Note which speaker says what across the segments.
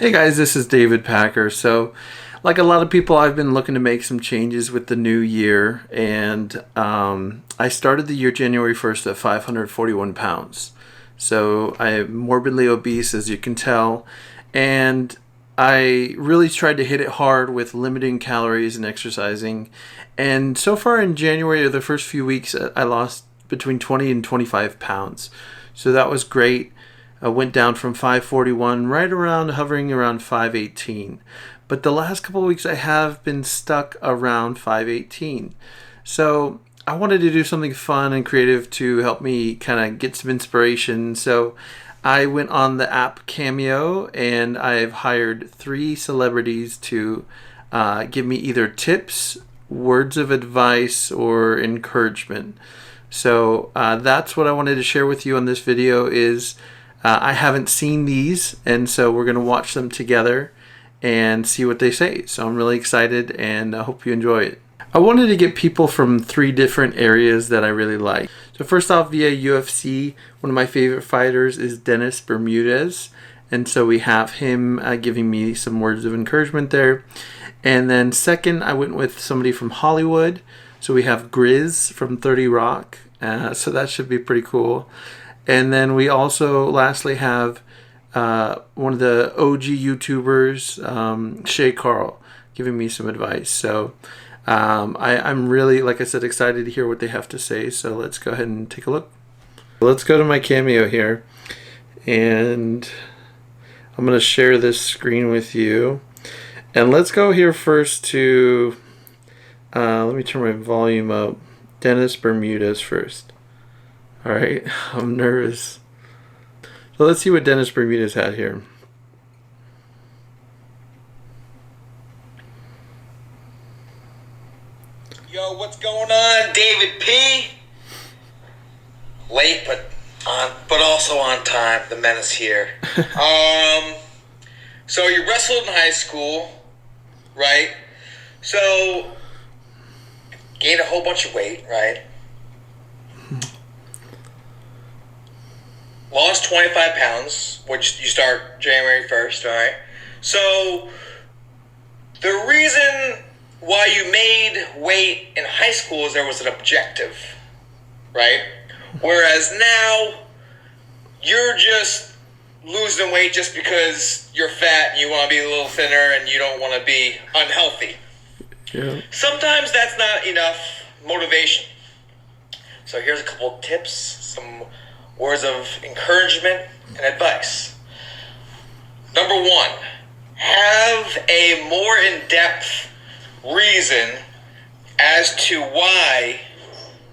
Speaker 1: Hey guys, this is David Packer. So, like a lot of people, I've been looking to make some changes with the new year, and I started the year January 1st at 541 pounds. So, I am morbidly obese, as you can tell, and I really tried to hit it hard with limiting calories and exercising. And so far in January, or the first few weeks, I lost between 20 and 25 pounds. So, that was great. Went down from 541 right around hovering around 518. But the last couple of weeks I have been stuck around 518. So I wanted to do something fun and creative to help me kind of get some inspiration. So I went on the app Cameo and I've hired 3 celebrities to give me either tips, words of advice, or encouragement. So that's what I wanted to share with you on this video is I haven't seen these, and so we're going to watch them together and see what they say. So I'm really excited, and I hope you enjoy it. I wanted to get people from 3 different areas that I really like. So first off, via UFC, one of my favorite fighters is Dennis Bermudez, and so we have him giving me some words of encouragement there. And then second, I went with somebody from Hollywood. So we have Grizz from 30 Rock, so that should be pretty cool. And then we also lastly have one of the OG YouTubers, Shay Carl, giving me some advice. So I'm really, like I said, excited to hear what they have to say. So let's go ahead and take a look. Let's go to my Cameo here. And I'm going to share this screen with you. And let's go here first to, let me turn my volume up, Dennis Bermudez first. All right, I'm nervous. So let's see what Dennis Bermudez had here.
Speaker 2: Yo, what's going on, David P? Late, but also on time. The menace here. So you wrestled in high school, right? So gained a whole bunch of weight, right? Lost 25 pounds, which you start January 1st, all right? So the reason why you made weight in high school is there was an objective, right? Whereas now you're just losing weight just because you're fat and you want to be a little thinner and you don't want to be unhealthy.
Speaker 1: Yeah.
Speaker 2: Sometimes that's not enough motivation. So here's a couple of tips, some words of encouragement and advice. Number 1, have a more in-depth reason as to why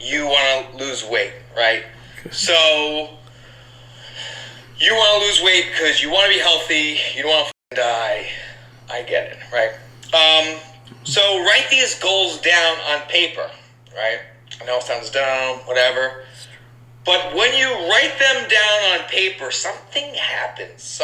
Speaker 2: you want to lose weight, right? So you want to lose weight because you want to be healthy, you don't want to die. I get it, right? So write these goals down on paper, right? I know it sounds dumb, whatever. But when you write them down on paper, something happens.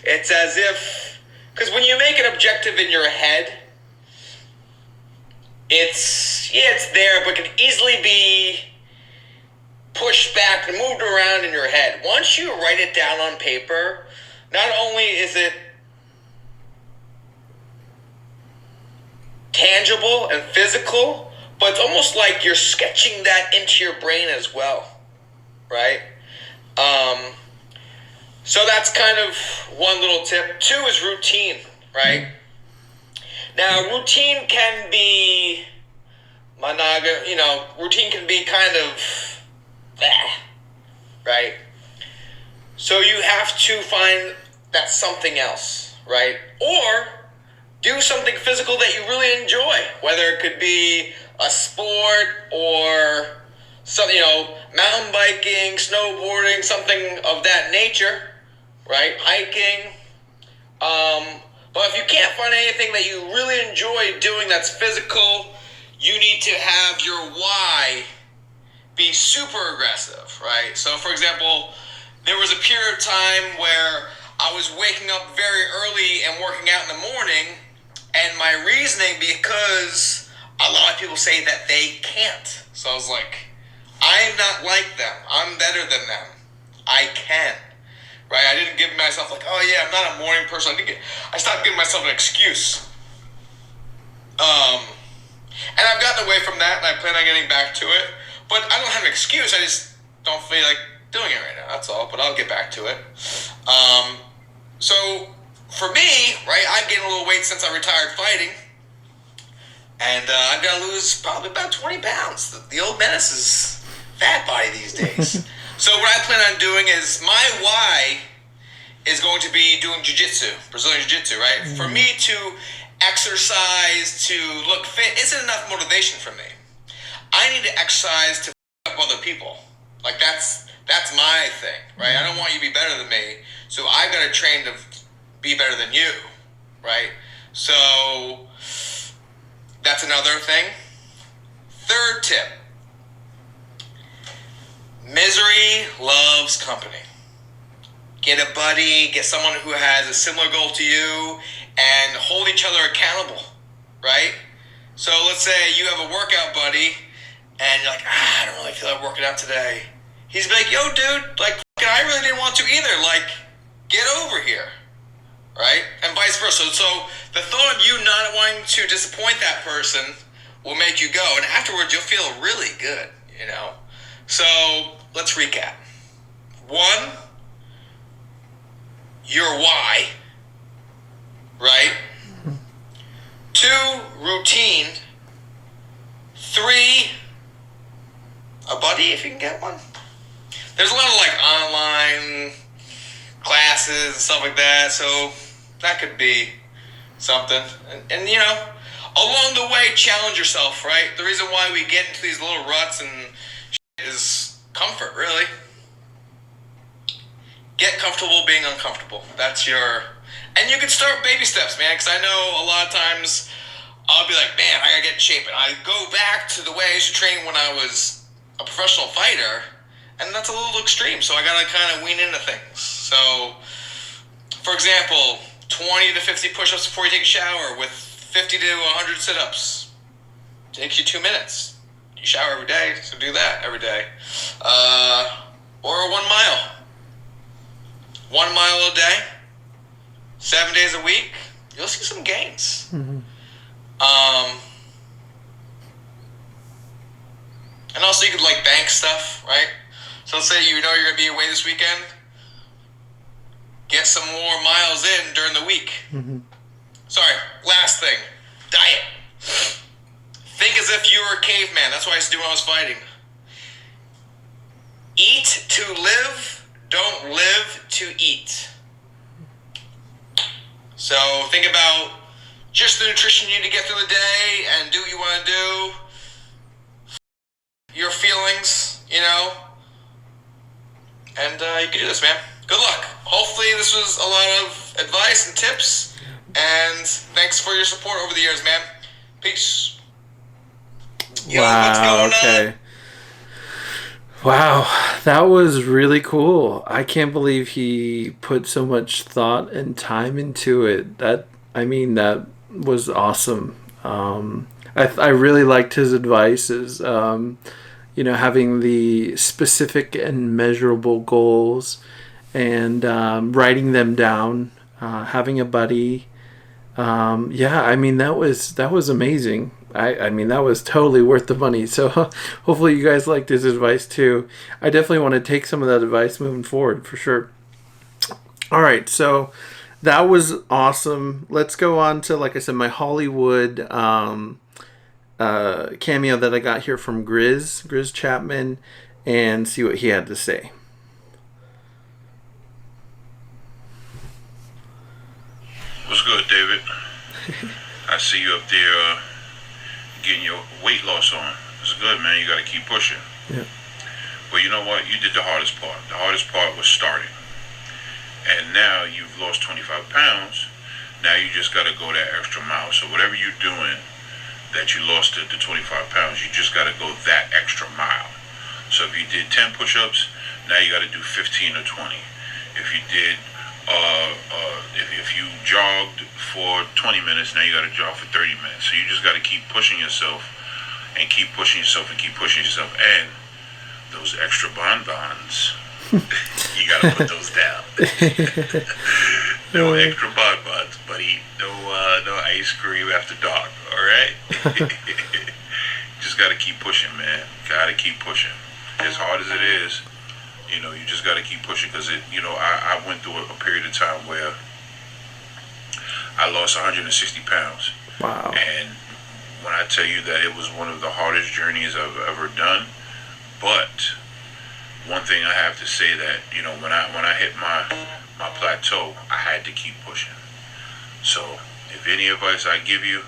Speaker 2: It's as if, because when you make an objective in your head, it's there, but can easily be pushed back and moved around in your head. Once you write it down on paper, not only is it tangible and physical, but it's almost like you're sketching that into your brain as well, right? So that's kind of one little tip. 2 is routine, right? Now, routine can be routine can be kind of right? So you have to find that something else, right? Or do something physical that you really enjoy, whether it could be a sport or something, mountain biking, snowboarding, something of that nature, right? Hiking. But if you can't find anything that you really enjoy doing that's physical, you need to have your why be super aggressive, right? So, for example, there was a period of time where I was waking up very early and working out in the morning, and my reasoning, because a lot of people say that they can't. So I was like, I'm not like them. I'm better than them. I can, right? I didn't give myself like, oh yeah, I'm not a morning person. I stopped giving myself an excuse. And I've gotten away from that, and I plan on getting back to it. But I don't have an excuse. I just don't feel like doing it right now. That's all. But I'll get back to it. So for me, right, I've gained a little weight since I retired fighting, and I've got to lose probably about 20 pounds. The old menace is fat body these days. So what I plan on doing is my why is going to be doing jiu-jitsu, Brazilian jiu-jitsu, right? For me to exercise, to look fit, isn't enough motivation for me. I need to exercise to f up other people. Like that's my thing, right? I don't want you to be better than me, so I've got to train to be better than you, right? So that's another thing. Third tip. Misery loves company. Get a buddy, get someone who has a similar goal to you, and hold each other accountable, right? So let's say you have a workout buddy, and you're like, I don't really feel like working out today. He's like, yo, dude, like, I really didn't want to either. Like, get over here, right? And vice versa. So the thought of you not wanting to disappoint that person will make you go, and afterwards you'll feel really good, you know? So let's recap. 1, your why, right? 2, routine. 3, a buddy if you can get one. There's a lot of like online classes and stuff like that, so that could be something. And you know, along the way, challenge yourself, right? The reason why we get into these little ruts and is comfort, really. Get comfortable being uncomfortable. That's your... And you can start baby steps, man, because I know a lot of times I'll be like, man, I gotta get in shape. And I go back to the way I used to train when I was a professional fighter, and that's a little extreme, so I gotta kind of wean into things. So, for example, 20 to 50 push-ups before you take a shower with 50 to 100 sit-ups. Takes you 2 minutes. You shower every day, so do that every day. Or 1 mile. 1 mile a day, 7 days a week, you'll see some gains. And also you could like bank stuff, right? So let's say you know you're going to be away this weekend. Get some more miles in during the week. Sorry, last thing. Diet. Think as if you were a caveman. That's what I used to do when I was fighting. Eat to live, don't live to eat. So think about just the nutrition you need to get through the day and do what you want to do. Your feelings, you know. And you can do this, man. Good luck. Hopefully this was a lot of advice and tips. And thanks for your support over the years, man. Peace. Yo, what's going on?
Speaker 1: Wow, that was really cool. I can't believe he put so much thought and time into it. That was awesome. I really liked his advices. Having the specific and measurable goals, and writing them down, having a buddy. That was amazing. That was totally worth the money. So hopefully you guys liked his advice too. I definitely want to take some of that advice moving forward for sure. All right, so that was awesome. Let's go on to, like I said, my Hollywood cameo that I got here from Grizz Chapman, and see what he had to say.
Speaker 3: What's good, David? I see you up there getting your weight loss on. It's good, man. You got to keep pushing.
Speaker 1: Yeah.
Speaker 3: But you know what? You did the hardest part. The hardest part was starting. And now you've lost 25 pounds. Now you just got to go that extra mile. So whatever you're doing that you lost the 25 pounds, you just got to go that extra mile. So if you did 10 push-ups, now you got to do 15 or 20. If you did if you jogged for 20 minutes, now you got to jog for 30 minutes. So you just got to keep pushing yourself and keep pushing yourself and keep pushing yourself. And those extra bonbons You gotta put those down. No extra bonbons, buddy. No ice cream after dark. All right. Just gotta keep pushing, man. Gotta keep pushing. As hard as it is, you just gotta keep pushing because I went through a period of time where I lost 160 pounds.
Speaker 1: Wow.
Speaker 3: And when I tell you that it was one of the hardest journeys I've ever done, but one thing I have to say that when I hit my plateau, I had to keep pushing. So if any advice I give you,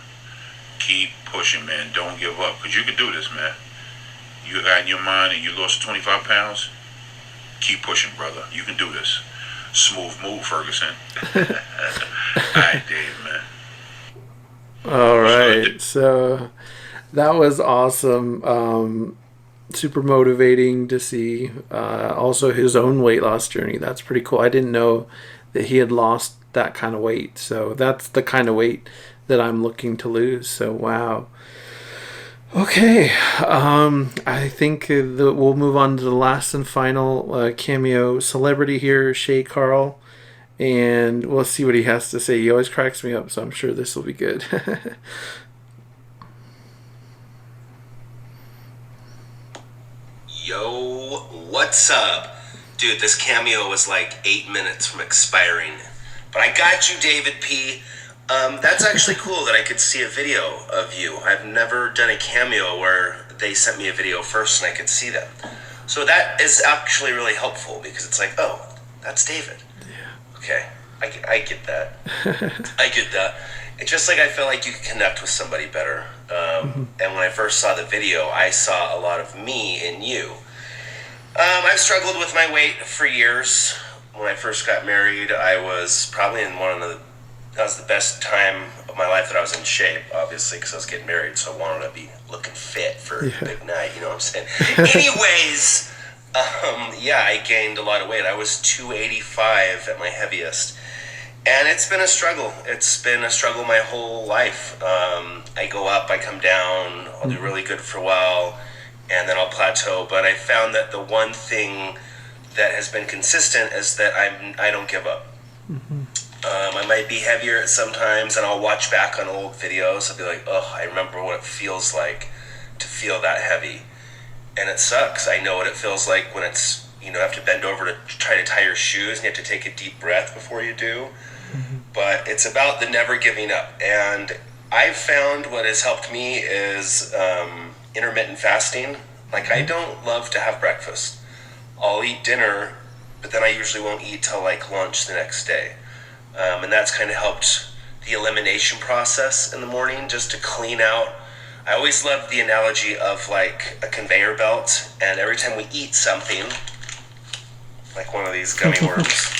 Speaker 3: keep pushing, man. Don't give up, because you can do this, man. You got in your mind and you lost 25 pounds. Keep pushing, brother. You can do this. Smooth move, Ferguson. All right, Dave, man.
Speaker 1: All right. So that was awesome. Super motivating to see. Also his own weight loss journey. That's pretty cool. I didn't know that he had lost that kind of weight. So that's the kind of weight that I'm looking to lose. So wow. Okay, I think that we'll move on to the last and final cameo celebrity here, Shay Carl, and we'll see what he has to say. He always cracks me up, so I'm sure this will be good.
Speaker 4: Yo, what's up? Dude, this cameo was like 8 minutes from expiring, but I got you, David P. That's actually cool that I could see a video of you. I've never done a cameo where they sent me a video first and I could see them. So that is actually really helpful because it's like, oh, that's David. Yeah. Okay, I get that. I get that. It's just like I feel like you can connect with somebody better. And when I first saw the video, I saw a lot of me in you. I've struggled with my weight for years. When I first got married, I was probably in that was the best time of my life that I was in shape, obviously, because I was getting married, so I wanted to be looking fit for a big night, you know what I'm saying? Anyways, I gained a lot of weight. I was 285 at my heaviest, and it's been a struggle. It's been a struggle my whole life. I go up, I come down, I'll do really good for a while, and then I'll plateau, but I found that the one thing that has been consistent is that I don't give up. I might be heavier at sometimes, and I'll watch back on old videos. I'll be like, oh, I remember what it feels like to feel that heavy. And it sucks. I know what it feels like when it's, you have to bend over to try to tie your shoes, and you have to take a deep breath before you do. But it's about the never giving up. And I've found what has helped me is intermittent fasting. Like, I don't love to have breakfast. I'll eat dinner, but then I usually won't eat till like lunch the next day. And that's kind of helped the elimination process in the morning, just to clean out. I always loved the analogy of like a conveyor belt, and every time we eat something, like one of these gummy worms,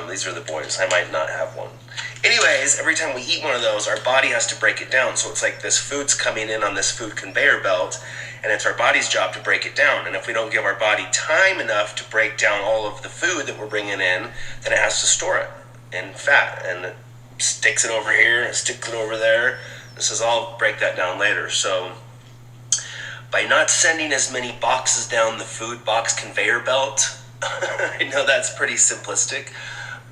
Speaker 4: these are the boys, I might not have one. Anyways, every time we eat one of those, our body has to break it down. So it's like this food's coming in on this food conveyor belt, and it's our body's job to break it down. And if we don't give our body time enough to break down all of the food that we're bringing in, then it has to store it in fat, and it sticks it over here, and it sticks it over there. It says, I'll break that down later. So by not sending as many boxes down the food box conveyor belt, I know that's pretty simplistic,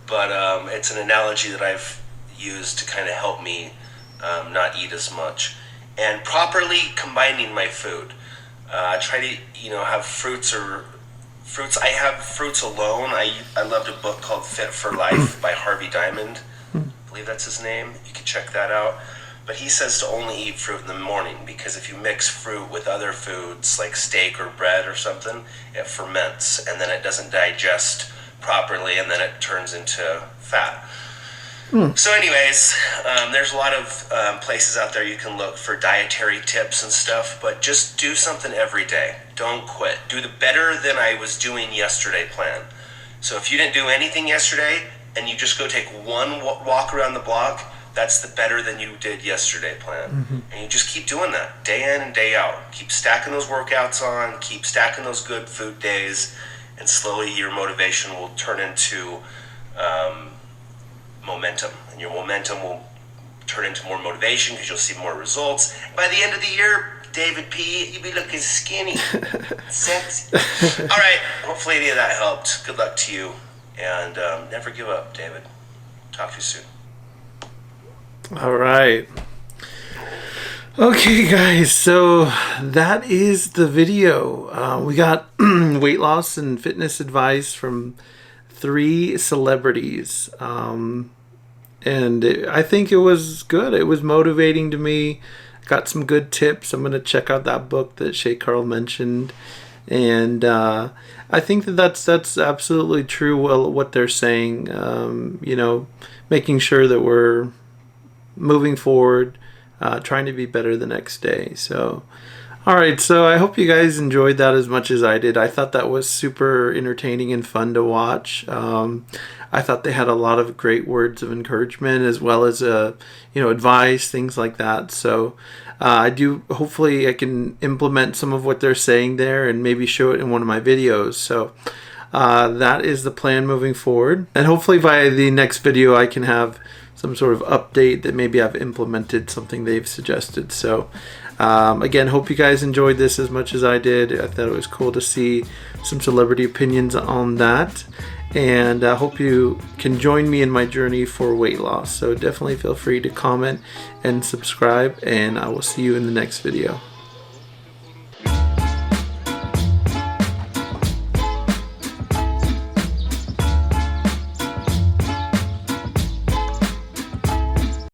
Speaker 4: but it's an analogy that I've used to kind of help me not eat as much. And properly combining my food. I try to, have fruits. I have fruits alone. I loved a book called Fit for Life by Harvey Diamond. I believe that's his name. You can check that out. But he says to only eat fruit in the morning, because if you mix fruit with other foods like steak or bread or something, it ferments, and then it doesn't digest properly, and then it turns into fat. So anyways, there's a lot of places out there you can look for dietary tips and stuff, but just do something every day. Don't quit. Do the better than I was doing yesterday plan. So if you didn't do anything yesterday and you just go take one walk around the block, that's the better than you did yesterday plan. And you just keep doing that day in and day out. Keep stacking those workouts on, keep stacking those good food days, and slowly your motivation will turn into momentum, and your momentum will turn into more motivation because you'll see more results. By the end of the year, David P. You be looking skinny, sexy. All right. Hopefully any of that helped. Good luck to you, and never give up, David. Talk to you soon.
Speaker 1: All right. Okay, guys. So that is the video. We got weight loss and fitness advice from 3 celebrities. I think it was good. It was motivating to me. Got some good tips. I'm going to check out that book that Shay Carl mentioned. And I think that's absolutely true. Well, what they're saying, making sure that we're moving forward, trying to be better the next day. So, all right. So I hope you guys enjoyed that as much as I did. I thought that was super entertaining and fun to watch. I thought they had a lot of great words of encouragement as well as advice, things like that. So hopefully I can implement some of what they're saying there and maybe show it in one of my videos. So that is the plan moving forward. And hopefully by the next video I can have some sort of update that maybe I've implemented something they've suggested. So again, hope you guys enjoyed this as much as I did. I thought it was cool to see some celebrity opinions on that. And I hope you can join me in my journey for weight loss. So definitely feel free to comment and subscribe, and I will see you in the next video.